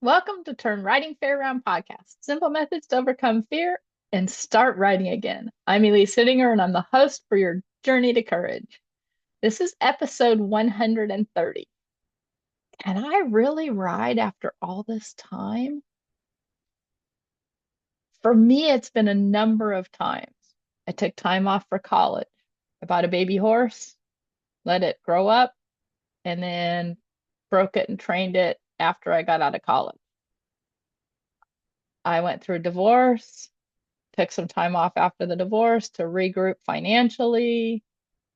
Welcome to Turn Writing Fair Round podcast. Simple methods to overcome fear and start writing again. I'm Elise Hittinger, and I'm the host for your journey to courage. This is episode 130. Can I really write after all this time? For me, it's been a number of times. I took time off for college. I bought a baby horse, let it grow up, and then broke it and trained it after I got out of college. I went through a divorce, took some time off after the divorce to regroup financially.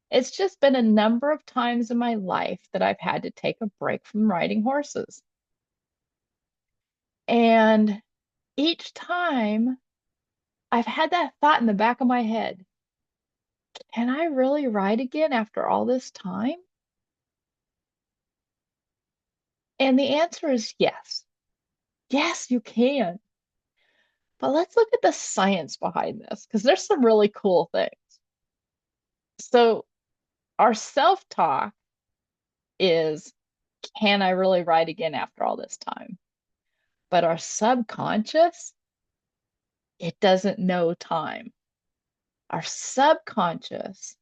It's just been a number of times in my life that I've had to take a break from riding horses. And each time I've had that thought in the back of my head, can I really ride again after all this time? And the answer is yes. Yes, you can. But let's look at the science behind this because there's some really cool things. So, our self-talk is, can I really ride again after all this time? But our subconscious, it doesn't know time. Our subconscious,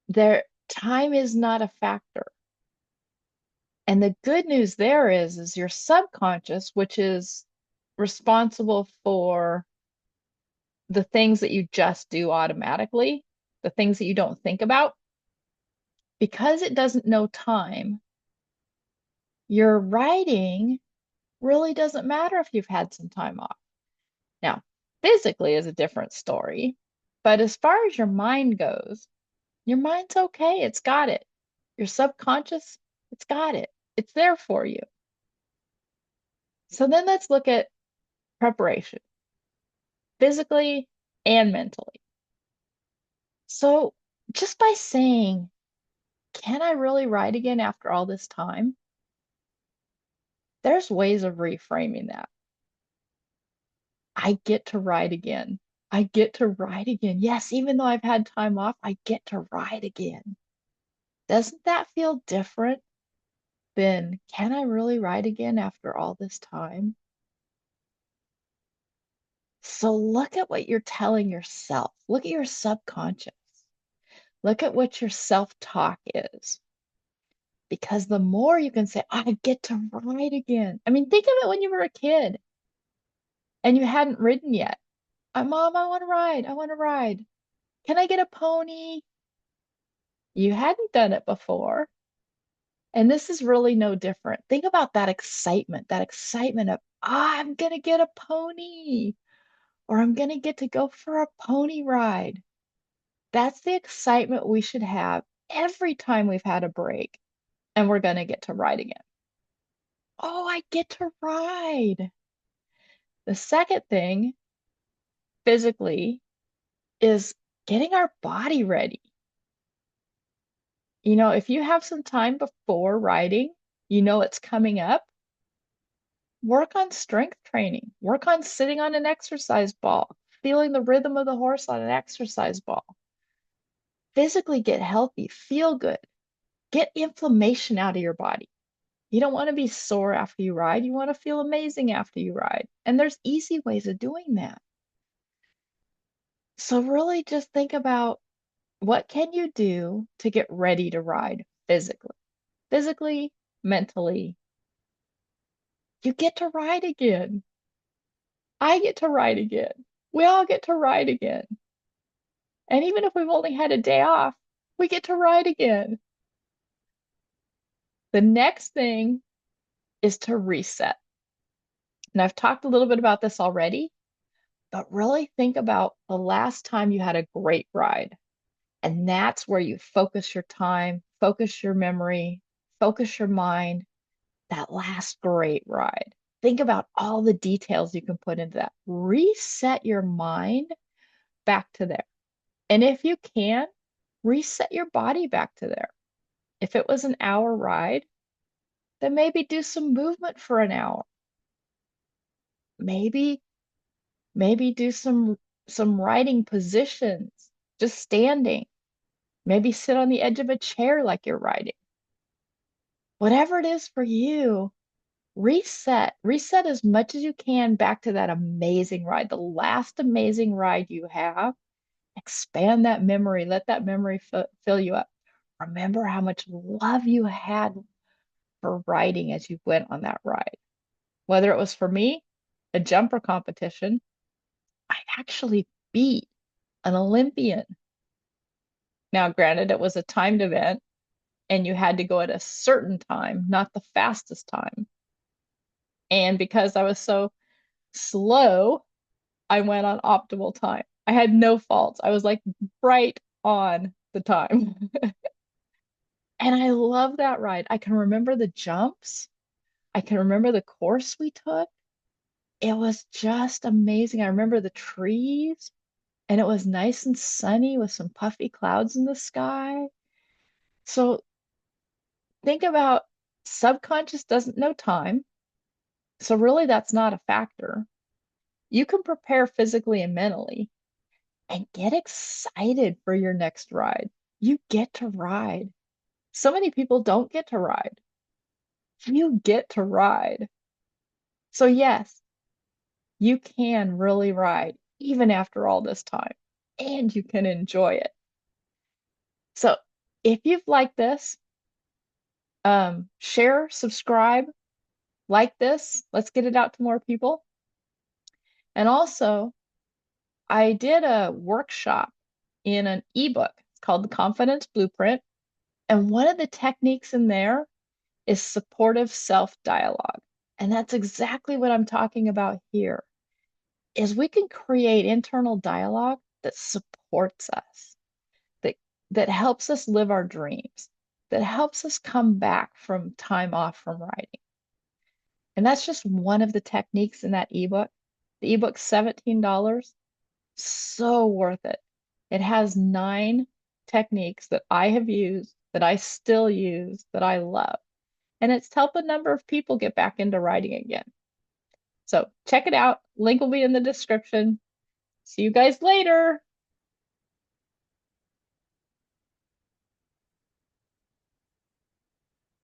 their time is not a factor. And the good news there is your subconscious, which is responsible for the things that you just do automatically, the things that you don't think about, because it doesn't know time, your writing really doesn't matter if you've had some time off. Now, physically is a different story, but as far as your mind goes, your mind's okay. It's got it. Your subconscious, it's got it. It's there for you. So then let's look at preparation, physically and mentally. So just by saying, can I really write again after all this time? There's ways of reframing that. I get to write again. I get to write again. Yes, even though I've had time off, I get to write again. Doesn't that feel different than, can I really write again after all this time? So look at what you're telling yourself. Look at your subconscious. Look at what your self-talk is. Because the more you can say, I get to ride again. I mean, think of it when you were a kid and you hadn't ridden yet. Mom, I want to ride. I want to ride. Can I get a pony? You hadn't done it before. And this is really no different. Think about that excitement of, I'm going to get a pony, or I'm going to get to go for a pony ride. That's the excitement we should have every time we've had a break and we're going to get to ride again. Oh, I get to ride. The second thing, physically, is getting our body ready. If you have some time before riding, it's coming up, work on strength training, work on sitting on an exercise ball, feeling the rhythm of the horse on an exercise ball. Physically get healthy, feel good, get inflammation out of your body. You don't want to be sore after you ride. You want to feel amazing after you ride. And there's easy ways of doing that. So really just think about, what can you do to get ready to ride physically? Physically, mentally. You get to ride again. I get to ride again. We all get to ride again. And even if we've only had a day off, we get to ride again. The next thing is to reset. And I've talked a little bit about this already, but really think about the last time you had a great ride. And that's where you focus your time, focus your memory, focus your mind, that last great ride. Think about all the details you can put into that. Reset your mind back to there. And if you can, reset your body back to there. If it was an hour ride, then maybe do some movement for an hour. Maybe do some riding positions, just standing. Maybe sit on the edge of a chair like you're riding. Whatever it is for you, reset as much as you can back to that amazing ride, the last amazing ride you have. Expand that memory, let that memory fill you up. Remember how much love you had for riding as you went on that ride. Whether it was for me, a jumper competition, I actually beat an Olympian. Now, granted, it was a timed event and you had to go at a certain time, not the fastest time. And because I was so slow, I went on optimal time. I had no faults. I was like right on the time. And I love that ride. I can remember the jumps. I can remember the course we took. It was just amazing. I remember the trees, and it was nice and sunny with some puffy clouds in the sky. So think about subconscious doesn't know time. So really that's not a factor. You can prepare physically and mentally and get excited for your next ride. You get to ride. So many people don't get to ride. You get to ride. So yes, you can really ride even after all this time, and you can enjoy it. So if you've liked this, share, subscribe, like this. Let's get it out to more people. And also, I did a workshop in an ebook. It's called The Confidence Blueprint. And one of the techniques in there is supportive self-dialogue. And that's exactly what I'm talking about here, is we can create internal dialogue that supports us, that helps us live our dreams, that helps us come back from time off from writing. And that's just one of the techniques in that ebook. The ebook's $17, so worth it. It has 9 techniques that I have used, that I still use, that I love. And it's helped a number of people get back into writing again. So check it out. Link will be in the description. See you guys later.